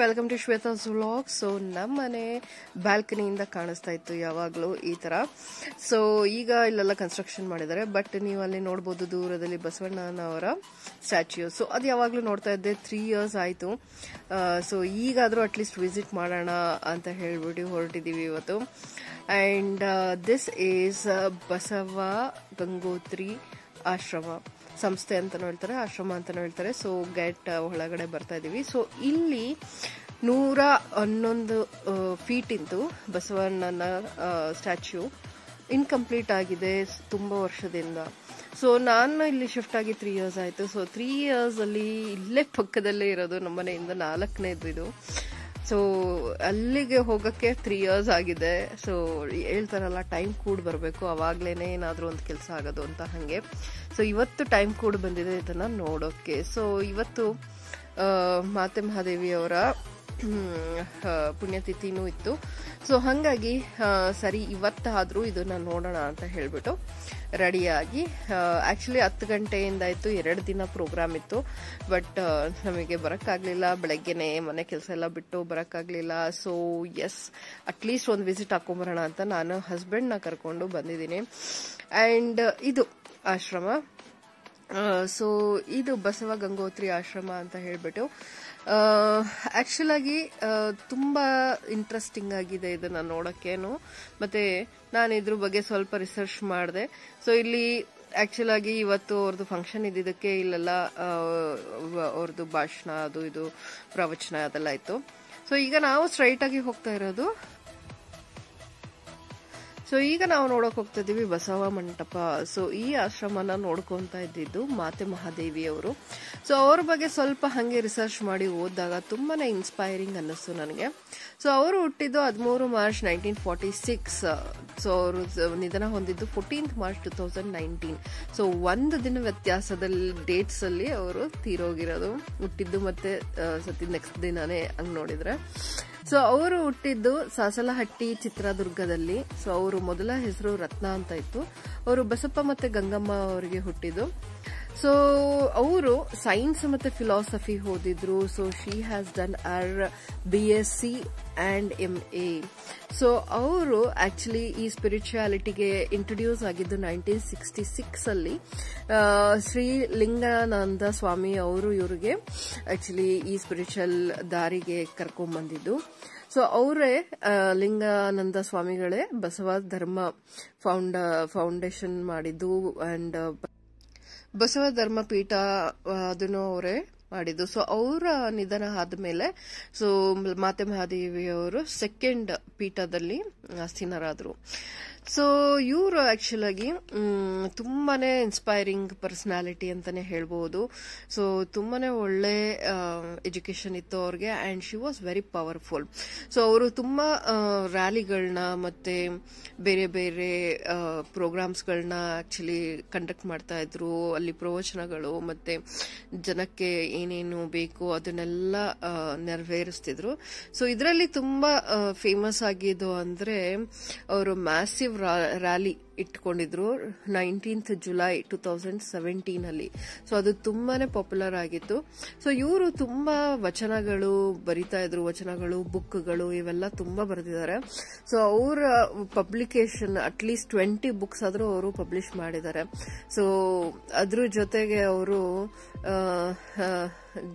Welcome to Shwetha's vlog. So ನಮ್ಮನೆ ಬಾಲ್ಕನಿಯಿಂದ ಕಾಣಿಸ್ತಾ ಇತ್ತು ಯಾವಾಗಲೂ ಈ ತರ. ಸೊ ಈಗ ಇಲ್ಲೆಲ್ಲ ಕನ್ಸ್ಟ್ರಕ್ಷನ್ ಮಾಡಿದ್ದಾರೆ, ಬಟ್ ನೀವು ಅಲ್ಲಿ ನೋಡಬಹುದು ದೂರದಲ್ಲಿ ಬಸವಣ್ಣನವರ ಸ್ಟ್ಯಾಚ್ಯೂ. ಸೊ ಅದು ಯಾವಾಗಲೂ ನೋಡ್ತಾ ಇದ್ದೆ, 3 years ಆಯ್ತು. ಸೊ ಈಗಾದ್ರೂ ಅಟ್ಲೀಸ್ಟ್ ವಿಸಿಟ್ ಮಾಡೋಣ ಅಂತ ಹೇಳ್ಬಿಟ್ಟು ಹೊರಟಿದೀವಿ ಇವತ್ತು. And this is Basava Gangotri ಆಶ್ರಮ ಸಂಸ್ಥೆ ಅಂತಾನು ಹೇಳ್ತಾರೆ, ಆಶ್ರಮ ಅಂತಾನು ಹೇಳ್ತಾರೆ. ಸೊ ಗೇಟ್ ಒಳಗಡೆ ಬರ್ತಾ ಇದೀವಿ. ಸೊ ಇಲ್ಲಿ 111 ಫೀಟ್ ಇಂದು ಬಸವಣ್ಣನ ಸ್ಟ್ಯಾಚ್ಯೂ ಇನ್ಕಂಪ್ಲೀಟ್ ಆಗಿದೆ ತುಂಬಾ ವರ್ಷದಿಂದ. ಸೊ ನಾನು ಇಲ್ಲಿ ಶಿಫ್ಟ್ ಆಗಿ 3 years ಆಯ್ತು. ಸೊ 3 years ಅಲ್ಲಿ ಇಲ್ಲೇ ಪಕ್ಕದಲ್ಲೇ ಇರೋದು, ನಮ್ಮ ಮನೆಯಿಂದ 4ನೇದು ಇದು. ಸೊ ಅಲ್ಲಿಗೆ ಹೋಗಕ್ಕೆ 3 years ಆಗಿದೆ. ಸೊ ಹೇಳ್ತಾರಲ್ಲ, ಟೈಮ್ ಕೂಡ ಬರಬೇಕು, ಅವಾಗ್ಲೇನೆ ಏನಾದ್ರೂ ಒಂದು ಕೆಲಸ ಆಗೋದು ಅಂತ. ಹಂಗೆ ಸೊ ಇವತ್ತು ಟೈಮ್ ಕೂಡ ಬಂದಿದೆ ಇದನ್ನ ನೋಡೋಕೆ. ಸೊ ಇವತ್ತು ಮಾತೆ ಮಹಾದೇವಿ ಅವರ ಪುಣ್ಯತಿಥಿನೂ ಇತ್ತು. ಸೊ ಹಂಗಾಗಿ ಸರಿ ಇವತ್ತಾದ್ರೂ ಇದನ್ನ ನೋಡೋಣ ಅಂತ ಹೇಳ್ಬಿಟ್ಟು ರೆಡಿಯಾಗಿ, ಆಕ್ಚುಲಿ 10 ಗಂಟೆಯಿಂದ ಇತ್ತು, 2 ದಿನ ಪ್ರೋಗ್ರಾಮ್ ಇತ್ತು. ಬಟ್ ನಮಗೆ ಬರಕ್ಕಾಗ್ಲಿಲ್ಲ, ಬೆಳಗ್ಗೆನೆ ಮನೆ ಕೆಲಸ ಎಲ್ಲ ಬಿಟ್ಟು ಬರಕ್ಕಾಗ್ಲಿಲ್ಲ. ಸೊ ಎಸ್, ಅಟ್ಲೀಸ್ಟ್ ಒಂದು ವಿಸಿಟ್ ಹಾಕೊಂಬರೋಣ ಅಂತ ನಾನು ಹಸ್ಬೆಂಡ್ ನ ಕರ್ಕೊಂಡು ಬಂದಿದ್ದೀನಿ. ಅಂಡ್ ಇದು ಆಶ್ರಮ. ಸೊ ಇದು ಬಸವ ಗಂಗೋತ್ರಿ ಆಶ್ರಮ ಅಂತ ಹೇಳ್ಬಿಟ್ಟು ಆಕ್ಚುಲ್ ಆಗಿ ತುಂಬಾ ಇಂಟ್ರೆಸ್ಟಿಂಗ್ ಆಗಿದೆ ಇದನ್ನ ನೋಡಕ್ಕೇನು. ಮತ್ತೆ ನಾನು ಇದ್ರ ಬಗ್ಗೆ ಸ್ವಲ್ಪ ರಿಸರ್ಚ್ ಮಾಡಿದೆ. ಸೊ ಇಲ್ಲಿ ಆಕ್ಚುಲ್ ಆಗಿ ಇವತ್ತು ಅವ್ರದ್ದು ಫಂಕ್ಷನ್ ಇದ್ದಿದ್ದಕ್ಕೆ ಇಲ್ಲೆಲ್ಲ ಅವ್ರದ್ದು ಭಾಷಣ, ಅದು ಇದು ಪ್ರವಚನ ಅದೆಲ್ಲ ಇತ್ತು. ಸೊ ಈಗ ನಾವು ಸ್ಟ್ರೈಟ್ ಆಗಿ ಹೋಗ್ತಾ ಇರೋದು. ಸೊ ಈಗ ನಾವು ನೋಡಕ್ ಹೋಗ್ತಾ ಇದೀವಿ ಬಸವ ಮಂಟಪ. ಸೊ ಈ ಆಶ್ರಮನ ನೋಡ್ಕೊಂತ ಇದ್ದಿದ್ದು ಮಾತೆ ಮಹಾದೇವಿ ಅವರು. ಸೊ ಅವ್ರ ಬಗ್ಗೆ ಸ್ವಲ್ಪ ಹಂಗೆ ರಿಸರ್ಚ್ ಮಾಡಿ ಓದಿದಾಗ ತುಂಬಾನೇ ಇನ್ಸ್ಪೈರಿಂಗ್ ಅನ್ನಿಸ್ತು ನನಗೆ. ಸೊ ಅವರು ಹುಟ್ಟಿದ್ದು 13 ಮಾರ್ಚ್ 1946. ಸೊ ಅವರು ನಿಧನ ಹೊಂದಿದ್ದು 14th March 2019. ಸೊ 1 ದಿನ ವ್ಯತ್ಯಾಸದಲ್ಲಿ ಡೇಟ್ಸ್ ಅಲ್ಲಿ ಅವರು ತೀರೋಗಿರೋದು, ಹುಟ್ಟಿದ್ದು ಮತ್ತೆ ಸತಿ ನೆಕ್ಸ್ಟ್ ದಿನಾನೇ ಹಂಗ್ ನೋಡಿದ್ರೆ. ಸೊ ಅವರು ಹುಟ್ಟಿದ್ದು ಸಾಸಲಹಟ್ಟಿ, ಚಿತ್ರದುರ್ಗದಲ್ಲಿ. ಸೊ ಅವರು ಮೊದಲ ಹೆಸರು ರತ್ನ ಅಂತ ಇತ್ತು. ಅವರು ಬಸಪ್ಪ ಮತ್ತೆ ಗಂಗಮ್ಮ ಅವರಿಗೆ ಹುಟ್ಟಿದ್ದು. ಸೊ ಅವರು ಸೈನ್ಸ್ ಮತ್ತೆ ಫಿಲಾಸಫಿ ಓದಿದ್ರು. ಸೊ ಶಿ ಹ್ಯಾಸ್ ಡನ್ ಅವರ್ BSc and MA. ಸೊ ಅವರು ಆಕ್ಚುಲಿ ಈ ಸ್ಪಿರಿಚುಯಾಲಿಟಿಗೆ ಇಂಟ್ರೊಡ್ಯೂಸ್ ಆಗಿದ್ದು 1966 ಅಲ್ಲಿ. ಶ್ರೀ ಲಿಂಗಾನಂದ ಸ್ವಾಮಿ ಅವರು ಇವರಿಗೆ ಆಕ್ಚುಲಿ ಈ ಸ್ಪಿರಿಚುವಲ್ ದಾರಿಗೆ ಕರ್ಕೊಂಡ್ ಬಂದಿದ್ದು. ಸೊ ಅವರೇ ಲಿಂಗಾನಂದ ಸ್ವಾಮಿಗಳೇ ಬಸವ ಧರ್ಮ ಫೌಂಡೇಶನ್ ಮಾಡಿದ್ದು. ಅಂಡ್ ಬಸವ ಧರ್ಮ ಪೀಠ ಅದನ್ನು ಅವರೇ ಮಾಡಿದ್ದು. ಸೊ ಅವರ ನಿಧನ ಆದ್ಮೇಲೆ ಸೊ ಮಾತೆ ಮಹಾದೇವಿಯವರು 2nd ಪೀಠದಲ್ಲಿ ಆಸೀನರಾದ್ರು. ಸೊ ಇವರು ಆಕ್ಚುಲ್ ಆಗಿ ತುಂಬಾನೇ ಇನ್ಸ್ಪೈರಿಂಗ್ ಪರ್ಸನಾಲಿಟಿ ಅಂತಾನೆ ಹೇಳ್ಬಹುದು. ಸೊ ತುಂಬಾನೇ ಒಳ್ಳೆ ಎಜುಕೇಶನ್ ಇತ್ತು ಅವ್ರಿಗೆ. And she was very powerful. So ಅವರು ತುಂಬಾ ರ್ಯಾಲಿಗಳನ್ನ ಮತ್ತೆ ಬೇರೆ ಬೇರೆ ಪ್ರೋಗ್ರಾಮ್ಸ್ಗಳನ್ನ ಆಕ್ಚುಲಿ ಕಂಡಕ್ಟ್ ಮಾಡ್ತಾ ಇದ್ರು. ಅಲ್ಲಿ ಪ್ರವಚನಗಳು ಮತ್ತೆ ಜನಕ್ಕೆ ಏನೇನು ಬೇಕು ಅದನ್ನೆಲ್ಲ ನೆರವೇರಿಸ್ತಿದ್ರು. ಸೊ ಇದರಲ್ಲಿ ತುಂಬಾ ಫೇಮಸ್ ಆಗಿದ್ದು ಅಂದ್ರೆ ಅವರು ಮ್ಯಾಸಿವ್ ರ್ಯಾಲಿ ಇಟ್ಕೊಂಡಿದ್ರು 19th July 2017 ಅಲ್ಲಿ. ಸೊ ಅದು ತುಂಬಾನೇ ಪಾಪ್ಯುಲರ್ ಆಗಿತ್ತು. ಸೊ ಇವರು ತುಂಬಾ ವಚನಗಳು ಬರಿತಾ ಇದ್ರು, ವಚನಗಳು, ಬುಕ್ಗಳು ಇವೆಲ್ಲ ತುಂಬಾ ಬರೆದಿದ್ದಾರೆ. ಸೊ ಅವರ ಪಬ್ಲಿಕೇಶನ್ ಅಟ್ಲೀಸ್ಟ್ 20 ಬುಕ್ಸ್ ಆದ್ರೂ ಅವರು ಪಬ್ಲಿಷ್ ಮಾಡಿದ್ದಾರೆ. ಸೊ ಅದ್ರ ಜೊತೆಗೆ ಅವರು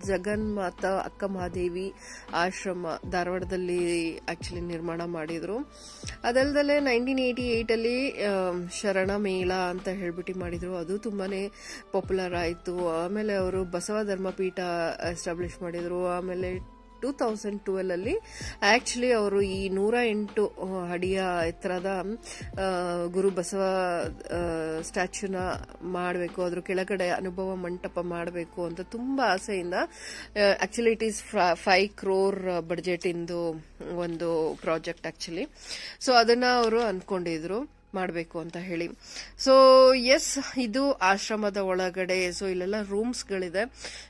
ಜಗನ್ಮಾತಾ ಅಕ್ಕ ಮಹಾದೇವಿ ಆಶ್ರಮ ಧಾರವಾಡದಲ್ಲಿ ಆಕ್ಚುಲಿ ನಿರ್ಮಾಣ ಮಾಡಿದ್ರು. ಅದಲ್ದಲ್ಲೇ 1988 ಅಲ್ಲಿ ಶರಣ ಮೇಳ ಅಂತ ಹೇಳ್ಬಿಟ್ಟು ಮಾಡಿದ್ರು, ಅದು ತುಂಬಾನೇ ಪಾಪ್ಯುಲರ್ ಆಯ್ತು. ಆಮೇಲೆ ಅವರು ಬಸವ ಧರ್ಮ ಪೀಠ ಎಸ್ಟಾಬ್ಲಿಷ್ ಮಾಡಿದ್ರು. ಆಮೇಲೆ 2012 ಅಲ್ಲಿ ಆಕ್ಚುಲಿ ಅವರು ಈ 108 ಅಡಿಯ ಎತ್ತರದ ಗುರು ಬಸವ ಸ್ಟ್ಯಾಚ್ಯೂನ ಮಾಡಬೇಕು, ಅದ್ರ ಕೆಳಗಡೆ ಅನುಭವ ಮಂಟಪ ಮಾಡಬೇಕು ಅಂತ ತುಂಬಾ ಆಸೆಯಿಂದ, actually it is 5 crore budget ಇಂದು ಒಂದು ಪ್ರಾಜೆಕ್ಟ್ ಆಕ್ಚುಲಿ. ಸೊ ಅದನ್ನ ಅವರು ಅನ್ಕೊಂಡಿದ್ರು. ಮಾಡಬೇಕು ಅಂತ ಹೇಳಿ. ಸೊ ಎಸ್, ಇದು ಆಶ್ರಮದ ಒಳಗಡೆ. ಸೊ ಇಲ್ಲೆಲ್ಲ ರೂಮ್ಸ್ಗಳಿದೆ,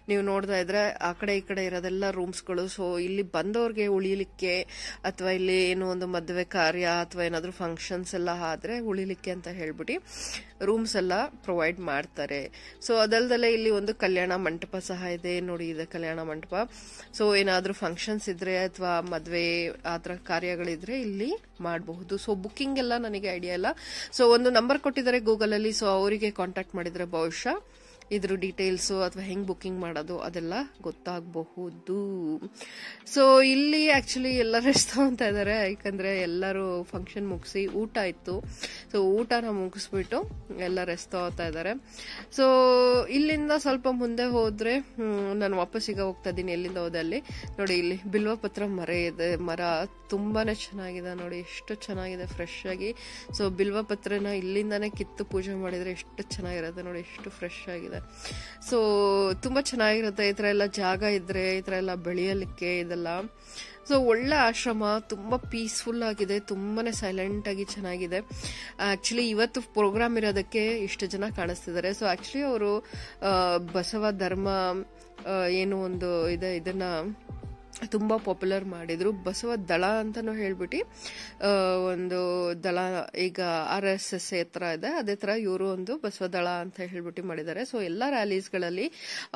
ನೀವು ನೋಡ್ತಾ ಇದ್ರೆ ಆ ಕಡೆ ಈ ಕಡೆ ಇರೋದೆಲ್ಲ ರೂಮ್ಸ್ಗಳು. ಸೊ ಇಲ್ಲಿ ಬಂದವ್ರಿಗೆ ಉಳಿಲಿಕ್ಕೆ ಅಥವಾ ಇಲ್ಲಿ ಏನೋ ಒಂದು ಮದುವೆ ಕಾರ್ಯ ಅಥವಾ ಏನಾದ್ರು ಫಂಕ್ಷನ್ಸ್ ಎಲ್ಲ ಆದ್ರೆ ಉಳಿಲಿಕ್ಕೆ ಅಂತ ಹೇಳ್ಬಿಟ್ಟು ರೂಮ್ಸ್ ಎಲ್ಲ ಪ್ರೊವೈಡ್ ಮಾಡ್ತಾರೆ. ಸೊ ಅದಲ್ದಲ್ಲೇ ಇಲ್ಲಿ ಒಂದು ಕಲ್ಯಾಣ ಮಂಟಪ ಸಹ ಇದೆ. ನೋಡಿ, ಇದೆ ಕಲ್ಯಾಣ ಮಂಟಪ. ಸೊ ಏನಾದ್ರೂ ಫಂಕ್ಷನ್ಸ್ ಇದ್ರೆ ಅಥವಾ ಮದ್ವೆ ಆತರ ಕಾರ್ಯಗಳಿದ್ರೆ ಇಲ್ಲಿ ಮಾಡಬಹುದು. ಸೊ ಬುಕ್ಕಿಂಗ್ ಎಲ್ಲ ನನಗೆ ಐಡಿಯಾ ಇಲ್ಲ. ಸೊ ಒಂದು ನಂಬರ್ ಕೊಟ್ಟಿದ್ದಾರೆ ಗೂಗಲ್ ಅಲ್ಲಿ, ಸೊ ಅವರಿಗೆ ಕಾಂಟ್ಯಾಕ್ಟ್ ಮಾಡಿದ್ರೆ ಬಹುಶಃ ಇದ್ರ ಡೀಟೇಲ್ಸ್ ಅಥವಾ ಹೆಂಗ್ ಬುಕ್ಕಿಂಗ್ ಮಾಡೋದು ಅದೆಲ್ಲ ಗೊತ್ತಾಗಬಹುದು. ಸೊ ಇಲ್ಲಿ ಆಕ್ಚುಲಿ ಎಲ್ಲ ರೆಸ್ಟ್ ತಗೊಂತಾ ಇದಾರೆ, ಯಾಕಂದ್ರೆ ಎಲ್ಲರೂ ಫಂಕ್ಷನ್ ಮುಗಿಸಿ ಊಟ ಇತ್ತು. ಸೊ ಊಟನ ಮುಗಿಸ್ಬಿಟ್ಟು ಎಲ್ಲ ರೆಸ್ಟ್ ತಗೋತಾ ಇದಾರೆ. ಸೊ ಇಲ್ಲಿಂದ ಸ್ವಲ್ಪ ಮುಂದೆ ಹೋದ್ರೆ ನಾನು ವಾಪಸ್ಸಿಗೆ ಹೋಗ್ತಾ ಇದ್ದೀನಿ. ಎಲ್ಲಿಂದ ಹೋದೆ ಅಲ್ಲಿ ನೋಡಿ, ಇಲ್ಲಿ ಬಿಲ್ವಪತ್ರ ಮರ ಇದೆ. ಮರ ತುಂಬಾನೇ ಚೆನ್ನಾಗಿದೆ ನೋಡಿ, ಎಷ್ಟು ಚೆನ್ನಾಗಿದೆ ಫ್ರೆಶ್ ಆಗಿ. ಸೊ ಬಿಲ್ವಪತ್ರನ ಇಲ್ಲಿಂದಾನೇ ಕಿತ್ತು ಪೂಜೆ ಮಾಡಿದ್ರೆ ಎಷ್ಟು ಚೆನ್ನಾಗಿರುತ್ತೆ ನೋಡಿ, ಎಷ್ಟು ಫ್ರೆಶ್ ಆಗಿದೆ. ಸೊ ತುಂಬಾ ಚೆನ್ನಾಗಿರುತ್ತೆ ಈ ತರ ಎಲ್ಲ ಜಾಗ ಇದ್ರೆ, ಈ ತರ ಎಲ್ಲ ಬೆಳೆಯಲಿಕ್ಕೆ ಇದೆಲ್ಲ. ಸೊ ಒಳ್ಳೆ ಆಶ್ರಮ, ತುಂಬಾ ಪೀಸ್ಫುಲ್ ಆಗಿದೆ, ತುಂಬಾನೇ ಸೈಲೆಂಟ್ ಆಗಿ ಚೆನ್ನಾಗಿದೆ. ಆಕ್ಚುಲಿ ಇವತ್ತು ಪ್ರೋಗ್ರಾಮ್ ಇರೋದಕ್ಕೆ ಇಷ್ಟು ಜನ ಕಾಣಿಸ್ತಿದ್ದಾರೆ. ಸೊ ಆಕ್ಚುಲಿ ಅವರು ಬಸವ ಧರ್ಮ ಏನು ಒಂದು ಇದೆ, ಇದನ್ನ ತುಂಬಾ ಪಾಪ್ಯುಲರ್ ಮಾಡಿದ್ರು. ಬಸವ ದಳ ಅಂತಾನು ಹೇಳ್ಬಿಟ್ಟು ಒಂದು ದಳ, ಈಗ RSS ತರ ಇದೆ, ಅದೇ ತರ ಇವರು ಒಂದು ಬಸವ ದಳ ಅಂತ ಹೇಳ್ಬಿಟ್ಟು ಮಾಡಿದ್ದಾರೆ. ಸೊ ಎಲ್ಲಾ ರ್ಯಾಲೀಸ್ ಗಳಲ್ಲಿ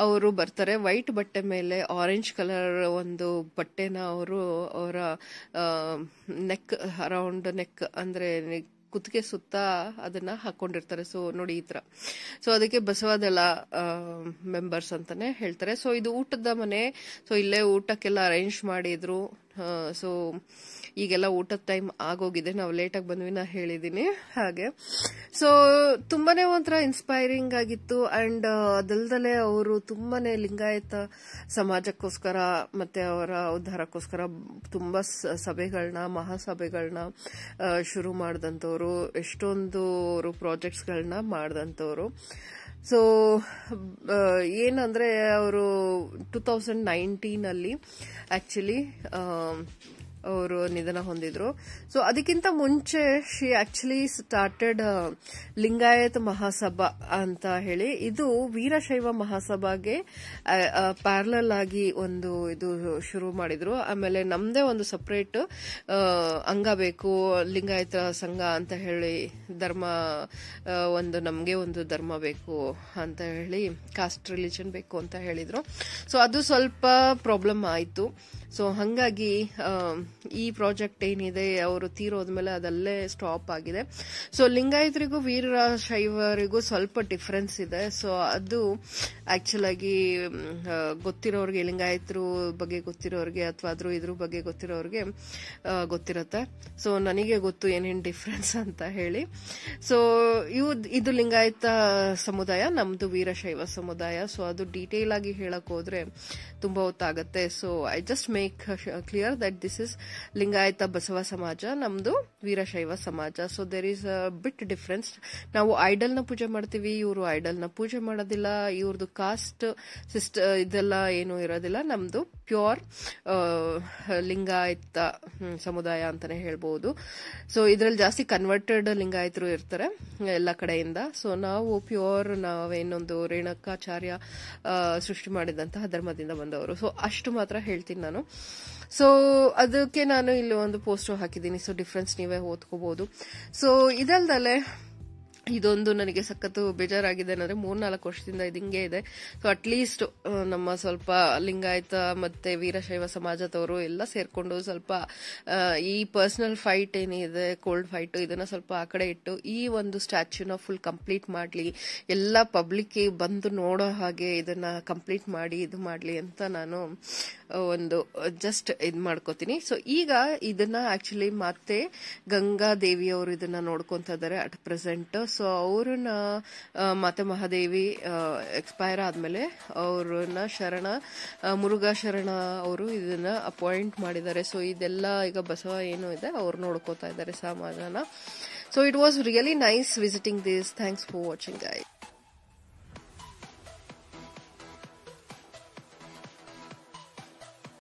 ಅವರು ಬರ್ತಾರೆ. ವೈಟ್ ಬಟ್ಟೆ ಮೇಲೆ ಆರೆಂಜ್ ಕಲರ್ ಒಂದು ಬಟ್ಟೆನ ಅವರು ಅವರ ನೆಕ್, ಅರೌಂಡ್ ನೆಕ್ ಅಂದ್ರೆ ಕುತ್ತಿಗೆ ಸುತ್ತ ಅದನ್ನ ಹಾಕೊಂಡಿರ್ತಾರೆ. ಸೊ ನೋಡಿ ಈ ತರ. ಸೊ ಅದಕ್ಕೆ ಬಸವದಳ ಮೆಂಬರ್ಸ್ ಅಂತಾನೆ ಹೇಳ್ತಾರೆ. ಸೊ ಇದು ಊಟದ ಮನೆ. ಸೊ ಇಲ್ಲೇ ಊಟಕ್ಕೆಲ್ಲ ಅರೇಂಜ್ ಮಾಡಿದ್ರು. ಸೊ ಈಗೆಲ್ಲ ಊಟದ ಟೈಮ್ ಆಗೋಗಿದೆ, ನಾವು ಲೇಟಾಗಿ ಬಂದ್ವಿ, ನಾ ಹೇಳಿದೀನಿ ಹಾಗೆ. ಸೊ ತುಂಬಾನೇ ಒಂಥರ ಇನ್ಸ್ಪೈರಿಂಗ್ ಆಗಿತ್ತು. ಅಂಡ್ ಅದಲ್ದಲೆ ಅವರು ತುಂಬಾನೇ ಲಿಂಗಾಯತ ಸಮಾಜಕ್ಕೋಸ್ಕರ ಮತ್ತೆ ಅವರ ಉದ್ಧಾರಕ್ಕೋಸ್ಕರ ತುಂಬಾ ಸಭೆಗಳನ್ನ, ಮಹಾಸಭೆಗಳನ್ನ ಶುರು ಮಾಡಿದಂಥವ್ರು, ಎಷ್ಟೊಂದು ಅವರು ಪ್ರಾಜೆಕ್ಟ್ಸ್ಗಳನ್ನ ಮಾಡಿದಂಥವ್ರು. ಸೊ ಏನಂದ್ರೆ ಅವರು 2019 ಆಕ್ಚುಲಿ ಅವರು ನಿಧನ ಹೊಂದಿದ್ರು. ಸೊ ಅದಕ್ಕಿಂತ ಮುಂಚೆ she actually started Lingayat Mahasabha ಅಂತ ಹೇಳಿ. ಇದು ವೀರಶೈವ ಮಹಾಸಭಾಗೆ ಪ್ಯಾರಲಲ್ ಆಗಿ ಒಂದು ಇದು ಶುರು ಮಾಡಿದ್ರು. ಆಮೇಲೆ ನಮ್ದೇ ಒಂದು ಸಪರೇಟ್ ಅಂಗ ಬೇಕು, ಲಿಂಗಾಯತ ಸಂಘ ಅಂತ ಹೇಳಿ, ಧರ್ಮ ಒಂದು ನಮ್ಗೆ ಒಂದು ಧರ್ಮ ಬೇಕು ಅಂತ ಹೇಳಿ, ಕಾಸ್ಟ್ ರಿಲಿಜನ್ ಬೇಕು ಅಂತ ಹೇಳಿದ್ರು. ಸೊ ಅದು ಸ್ವಲ್ಪ ಪ್ರಾಬ್ಲಮ್ ಆಯ್ತು. ಸೊ ಹಂಗಾಗಿ ಈ ಪ್ರಾಜೆಕ್ಟ್ ಏನಿದೆ ಅವರು ತೀರೋದ್ಮೇಲೆ ಅದಲ್ಲೇ ಸ್ಟಾಪ್ ಆಗಿದೆ. ಸೊ ಲಿಂಗಾಯತರಿಗೂ ವೀರಶೈವರಿಗೂ ಸ್ವಲ್ಪ ಡಿಫ್ರೆನ್ಸ್ ಇದೆ. ಸೊ ಅದು ಆಕ್ಚುಲ್ ಆಗಿ ಗೊತ್ತಿರೋರಿಗೆ, ಲಿಂಗಾಯತರು ಬಗ್ಗೆ ಗೊತ್ತಿರೋರಿಗೆ ಅಥವಾ ಇದ್ರ ಬಗ್ಗೆ ಗೊತ್ತಿರೋರಿಗೆ ಗೊತ್ತಿರುತ್ತೆ. ಸೊ ನನಗೆ ಗೊತ್ತು ಏನೇನು ಡಿಫ್ರೆನ್ಸ್ ಅಂತ ಹೇಳಿ. ಸೊ ಇದು ಲಿಂಗಾಯತ ಸಮುದಾಯ, ನಮ್ದು ವೀರಶೈವ ಸಮುದಾಯ. ಸೊ ಅದು ಡೀಟೇಲ್ ಆಗಿ ಹೇಳಕ್ ಹೋದ್ರೆ ತುಂಬಾ ಹೊತ್ತಾಗತ್ತೆ. So I just make clear that this is Lingayat Basava ಸಮಾಜ, ನಮ್ದು ವೀರಶೈವ ಸಮಾಜ. So there is a bit difference. ನಾವು ಐಡಲ್ ನ ಪೂಜೆ ಮಾಡ್ತೀವಿ, ಇವರು ಐಡಲ್ ನ ಪೂಜೆ ಮಾಡೋದಿಲ್ಲ. ಇವ್ರದ್ದು ಕಾಸ್ಟ್ ಇದೆಲ್ಲ ಏನು ಇರೋದಿಲ್ಲ. ನಮ್ದು ಪ್ಯೂರ್ ಲಿಂಗಾಯತ ಸಮುದಾಯ ಅಂತಾನೆ ಹೇಳ್ಬಹುದು. ಸೊ ಇದ್ರಲ್ಲಿ ಜಾಸ್ತಿ ಕನ್ವರ್ಟೆಡ್ ಲಿಂಗಾಯತರು ಇರ್ತಾರೆ ಎಲ್ಲ ಕಡೆಯಿಂದ. ಸೊ ನಾವು ಪ್ಯೂರ್, ನಾವೇನೊಂದು ರೇಣುಕಾಚಾರ್ಯ ಸೃಷ್ಟಿ ಮಾಡಿದಂತಹ ಧರ್ಮದಿಂದ ಬಂದವರು. ಸೊ ಅಷ್ಟು ಮಾತ್ರ ಹೇಳ್ತೀನಿ ನಾನು. ಸೊ ಅದಕ್ಕೆ ನಾನು ಇಲ್ಲಿ ಒಂದು ಪೋಸ್ಟರ್ ಹಾಕಿದ್ದೀನಿ. ಸೊ ಡಿಫ್ರೆನ್ಸ್ ನೀವೇ ಓದ್ಕೋಬಹುದು. ಸೊ ಇದಲ್ದಲೆ ಇದೊಂದು ನನಗೆ ಸಖತ್ತು ಬೇಜಾರಾಗಿದೆ ಅಂದ್ರೆ 3-4 ವರ್ಷದಿಂದ ಇದು ಹಿಂಗೆ ಇದೆ. ಸೊ ಅಟ್ಲೀಸ್ಟ್ ನಮ್ಮ ಸ್ವಲ್ಪ ಲಿಂಗಾಯತ ಮತ್ತೆ ವೀರಶೈವ ಸಮಾಜದವರು ಎಲ್ಲ ಸೇರ್ಕೊಂಡು ಸ್ವಲ್ಪ ಈ ಪರ್ಸನಲ್ ಫೈಟ್ ಏನಿದೆ, ಕೋಲ್ಡ್ ಫೈಟ್, ಇದನ್ನ ಸ್ವಲ್ಪ ಆ ಕಡೆ ಇಟ್ಟು ಈ ಒಂದು ಸ್ಟ್ಯಾಚ್ಯೂನ ಫುಲ್ ಕಂಪ್ಲೀಟ್ ಮಾಡ್ಲಿ, ಎಲ್ಲ ಪಬ್ಲಿಕ್ ಬಂದು ನೋಡೋ ಹಾಗೆ ಇದನ್ನ ಕಂಪ್ಲೀಟ್ ಮಾಡಿ ಇದು ಮಾಡ್ಲಿ ಅಂತ ನಾನು ಒಂದು ಜಸ್ಟ್ ಇದ್ ಮಾಡ್ಕೋತೀನಿ. ಸೊ ಈಗ ಇದನ್ನ ಆಕ್ಚುಲಿ ಮತ್ತೆ ಗಂಗಾ ದೇವಿ ಅವರು ಇದನ್ನ ನೋಡ್ಕೊಂತ ಇದಾರೆ ಅಟ್ ಪ್ರೆಸೆಂಟ್. ಸೊ ಅವ್ರನ್ನ ಮಾತೆ ಮಹಾದೇವಿ ಎಕ್ಸ್ಪೈರ್ ಆದ್ಮೇಲೆ ಅವ್ರನ್ನ ಮುರುಘಾ ಶರಣ ಅವರು ಇದನ್ನ ಅಪಾಯಿಂಟ್ ಮಾಡಿದ್ದಾರೆ. ಸೊ ಇದೆಲ್ಲ ಈಗ ಬಸವ ಏನು ಇದೆ ಅವ್ರು ನೋಡ್ಕೋತಾ ಇದ್ದಾರೆ ಸಮಾಜನ. So it was really nice visiting this. Thanks for watching guys.